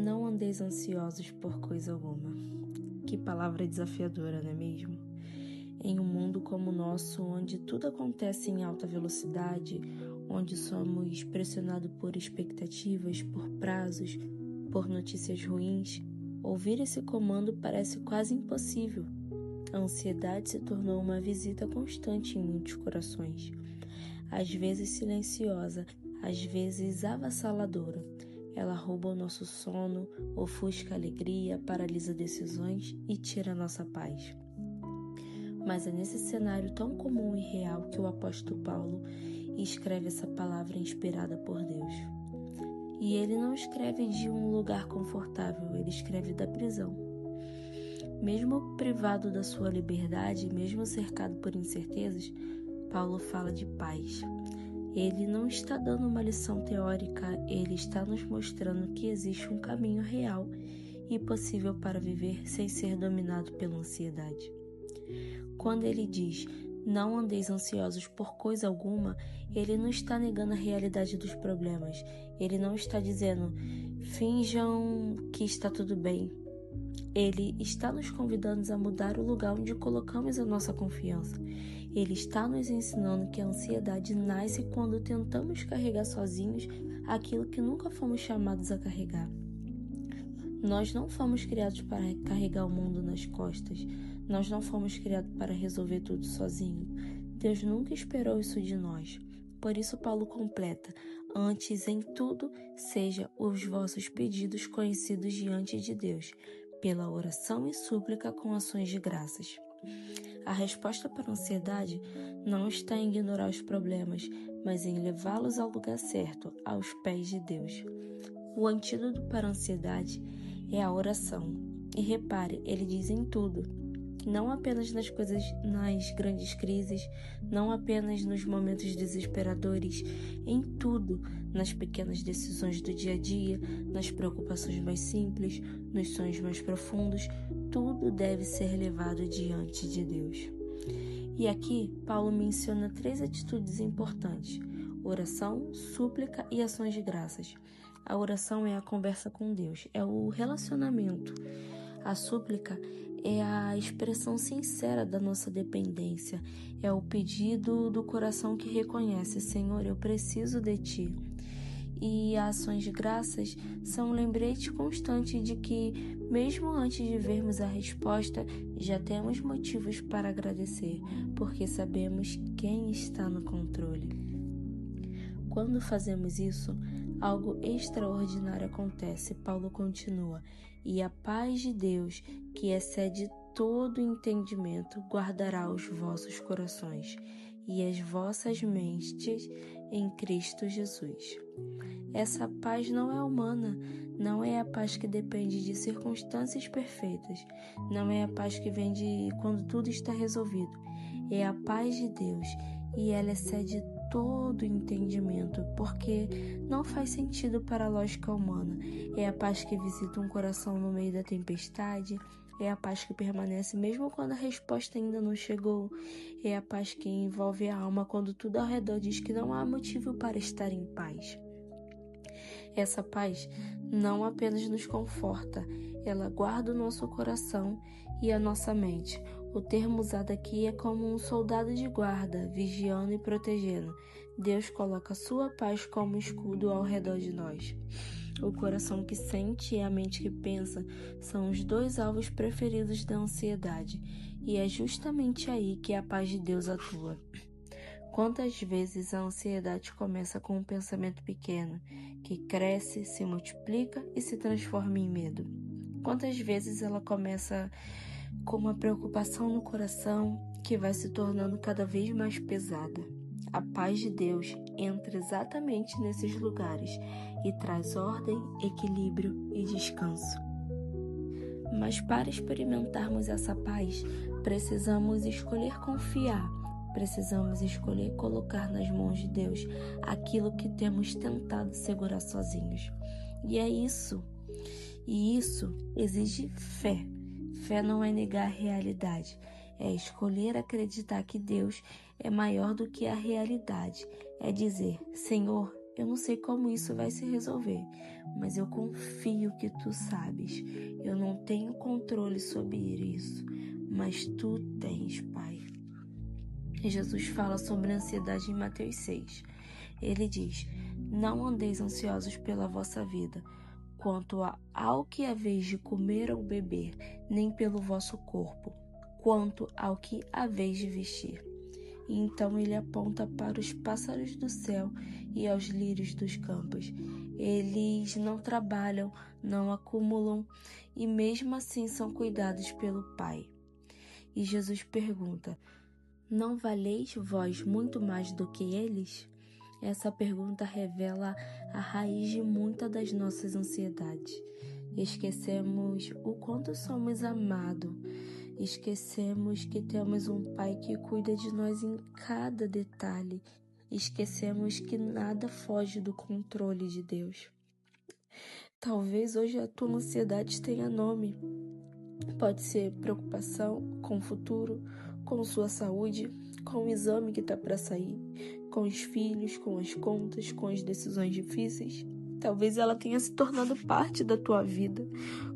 Não andeis ansiosos por coisa alguma. Que palavra desafiadora, não é mesmo? Em um mundo como o nosso, onde tudo acontece em alta velocidade, onde somos pressionados por expectativas, por prazos, por notícias ruins, ouvir esse comando parece quase impossível. A ansiedade se tornou uma visita constante em muitos corações, às vezes silenciosa, às vezes avassaladora. Ela rouba o nosso sono, ofusca a alegria, paralisa decisões e tira a nossa paz. Mas é nesse cenário tão comum e real que o apóstolo Paulo escreve essa palavra inspirada por Deus. E ele não escreve de um lugar confortável, ele escreve da prisão. Mesmo privado da sua liberdade, mesmo cercado por incertezas, Paulo fala de paz. Ele não está dando uma lição teórica, ele está nos mostrando que existe um caminho real e possível para viver sem ser dominado pela ansiedade. Quando ele diz, não andeis ansiosos por coisa alguma, ele não está negando a realidade dos problemas. Ele não está dizendo, finjam que está tudo bem. Ele está nos convidando a mudar o lugar onde colocamos a nossa confiança. Ele está nos ensinando que a ansiedade nasce quando tentamos carregar sozinhos aquilo que nunca fomos chamados a carregar. Nós não fomos criados para carregar o mundo nas costas. Nós não fomos criados para resolver tudo sozinho. Deus nunca esperou isso de nós. Por isso Paulo completa, antes em tudo, seja os vossos pedidos conhecidos diante de Deus, pela oração e súplica com ações de graças. A resposta para a ansiedade não está em ignorar os problemas, mas em levá-los ao lugar certo, aos pés de Deus. O antídoto para a ansiedade é a oração. E repare, ele diz em tudo, não apenas nas grandes crises, não apenas nos momentos desesperadores, em tudo, nas pequenas decisões do dia a dia, nas preocupações mais simples, nos sonhos mais profundos, tudo deve ser levado diante de Deus. E aqui, Paulo menciona 3 atitudes importantes: oração, súplica e ações de graças. A oração é a conversa com Deus, é o relacionamento. A súplica é a expressão sincera da nossa dependência, é o pedido do coração que reconhece, Senhor, eu preciso de Ti. E as ações de graças são um lembrete constante de que, mesmo antes de vermos a resposta, já temos motivos para agradecer, porque sabemos quem está no controle. Quando fazemos isso, algo extraordinário acontece. Paulo continua, e a paz de Deus, que excede todo entendimento, guardará os vossos corações e as vossas mentes em Cristo Jesus. Essa paz não é humana, não é a paz que depende de circunstâncias perfeitas, não é a paz que vem de quando tudo está resolvido. É a paz de Deus e ela excede todo entendimento, porque não faz sentido para a lógica humana. É a paz que visita um coração no meio da tempestade, é a paz que permanece mesmo quando a resposta ainda não chegou, é a paz que envolve a alma quando tudo ao redor diz que não há motivo para estar em paz. Essa paz não apenas nos conforta, ela guarda o nosso coração e a nossa mente. O termo usado aqui é como um soldado de guarda, vigiando e protegendo. Deus coloca a sua paz como escudo ao redor de nós. O coração que sente e a mente que pensa são os 2 alvos preferidos da ansiedade, e é justamente aí que a paz de Deus atua. Quantas vezes a ansiedade começa com um pensamento pequeno, que cresce, se multiplica e se transforma em medo? Quantas vezes ela começa com uma preocupação no coração que vai se tornando cada vez mais pesada? A paz de Deus entra exatamente nesses lugares e traz ordem, equilíbrio e descanso. Mas para experimentarmos essa paz, precisamos escolher confiar. Precisamos escolher colocar nas mãos de Deus aquilo que temos tentado segurar sozinhos. E isso exige fé. Fé não é negar a realidade, é escolher acreditar que Deus é maior do que a realidade. É dizer, Senhor, eu não sei como isso vai se resolver, mas eu confio que tu sabes. Eu não tenho controle sobre isso, mas tu tens, Pai. E Jesus fala sobre a ansiedade em Mateus 6. Ele diz: não andeis ansiosos pela vossa vida, quanto ao que haveis de comer ou beber, nem pelo vosso corpo, quanto ao que haveis de vestir. E então ele aponta para os pássaros do céu e aos lírios dos campos. Eles não trabalham, não acumulam e mesmo assim são cuidados pelo Pai. E Jesus pergunta: não valeis vós muito mais do que eles? Essa pergunta revela a raiz de muitas das nossas ansiedades. Esquecemos o quanto somos amados. Esquecemos que temos um Pai que cuida de nós em cada detalhe. Esquecemos que nada foge do controle de Deus. Talvez hoje a tua ansiedade tenha nome. Pode ser preocupação com o futuro, com sua saúde, com o exame que está para sair, com os filhos, com as contas, com as decisões difíceis. Talvez ela tenha se tornado parte da tua vida,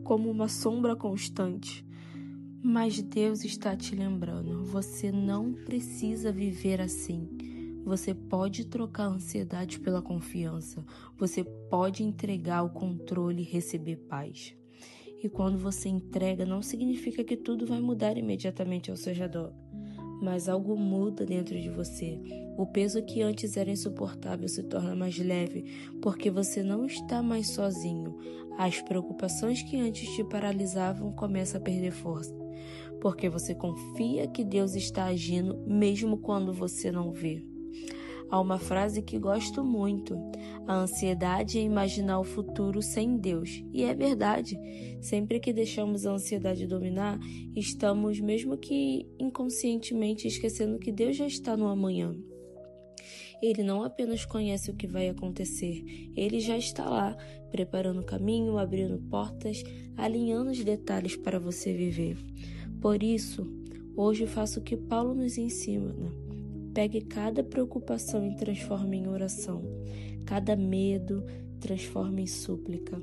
como uma sombra constante. Mas Deus está te lembrando, você não precisa viver assim. Você pode trocar a ansiedade pela confiança. Você pode entregar o controle e receber paz. E quando você entrega, não significa que tudo vai mudar imediatamente ao seu redor. Mas algo muda dentro de você. O peso que antes era insuportável se torna mais leve, porque você não está mais sozinho. As preocupações que antes te paralisavam começam a perder força, porque você confia que Deus está agindo mesmo quando você não vê. Há uma frase que gosto muito: a ansiedade é imaginar o futuro sem Deus. E é verdade. Sempre que deixamos a ansiedade dominar, estamos, mesmo que inconscientemente, esquecendo que Deus já está no amanhã. Ele não apenas conhece o que vai acontecer, ele já está lá, preparando o caminho, abrindo portas, alinhando os detalhes para você viver. Por isso, hoje faço o que Paulo nos ensina. Pegue cada preocupação e transforme em oração. Cada medo transforme em súplica.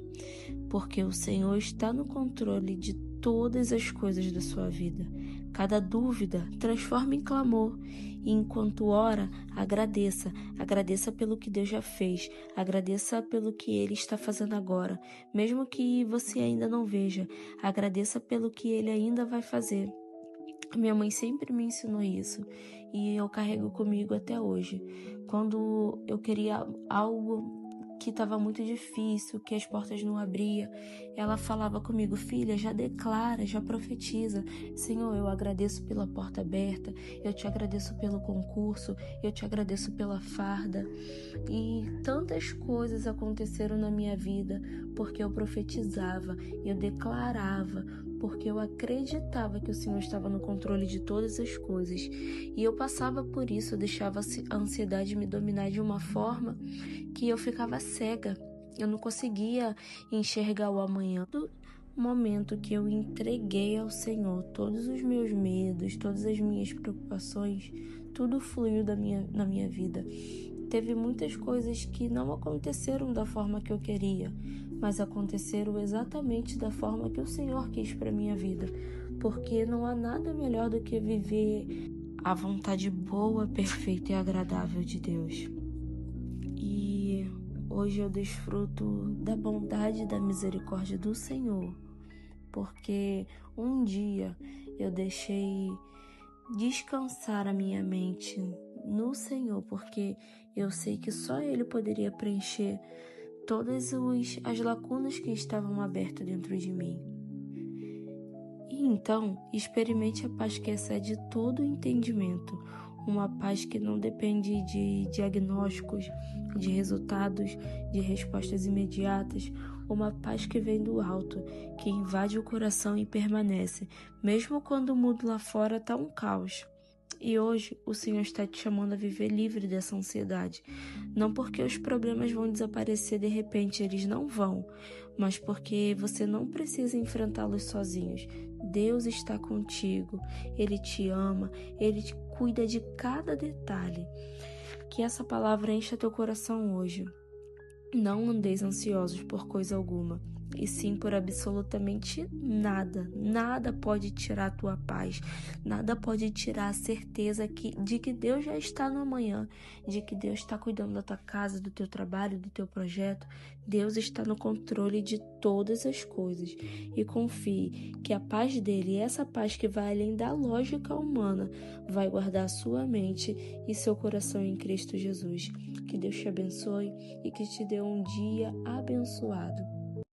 Porque o Senhor está no controle de todas as coisas da sua vida. Cada dúvida transforme em clamor. E enquanto ora, agradeça. Agradeça pelo que Deus já fez. Agradeça pelo que Ele está fazendo agora. Mesmo que você ainda não veja, agradeça pelo que Ele ainda vai fazer. Minha mãe sempre me ensinou isso e eu carrego comigo até hoje. Quando eu queria algo que estava muito difícil, que as portas não abriam, ela falava comigo: filha, já declara, já profetiza. Senhor, eu agradeço pela porta aberta, eu te agradeço pelo concurso, eu te agradeço pela farda. E tantas coisas aconteceram na minha vida porque eu profetizava, eu declarava, porque eu acreditava que o Senhor estava no controle de todas as coisas. E eu passava por isso, eu deixava a ansiedade me dominar de uma forma que eu ficava cega. Eu não conseguia enxergar o amanhã. No momento que eu entreguei ao Senhor todos os meus medos, todas as minhas preocupações, tudo fluiu na minha vida. Teve muitas coisas que não aconteceram da forma que eu queria, mas aconteceram exatamente da forma que o Senhor quis para minha vida, porque não há nada melhor do que viver a vontade boa, perfeita e agradável de Deus. E hoje eu desfruto da bondade e da misericórdia do Senhor, porque um dia eu deixei descansar a minha mente no Senhor, porque eu sei que só Ele poderia preencher todas as lacunas que estavam abertas dentro de mim. E então, experimente a paz que excede todo o entendimento, uma paz que não depende de diagnósticos, de resultados, de respostas imediatas, uma paz que vem do alto, que invade o coração e permanece, mesmo quando o mundo lá fora está um caos. E hoje o Senhor está te chamando a viver livre dessa ansiedade. Não porque os problemas vão desaparecer de repente, eles não vão, mas porque você não precisa enfrentá-los sozinhos. Deus está contigo, Ele te ama, Ele cuida de cada detalhe. Que essa palavra encha teu coração hoje. Não andeis ansiosos por coisa alguma, e sim por absolutamente nada. Nada pode tirar a tua paz, nada pode tirar a certeza de que Deus já está no amanhã, de que Deus está cuidando da tua casa, do teu trabalho, do teu projeto. Deus está no controle de todas as coisas. E confie que a paz dele, essa paz que vai além da lógica humana, vai guardar sua mente e seu coração em Cristo Jesus. Que Deus te abençoe e que te dê um dia abençoado.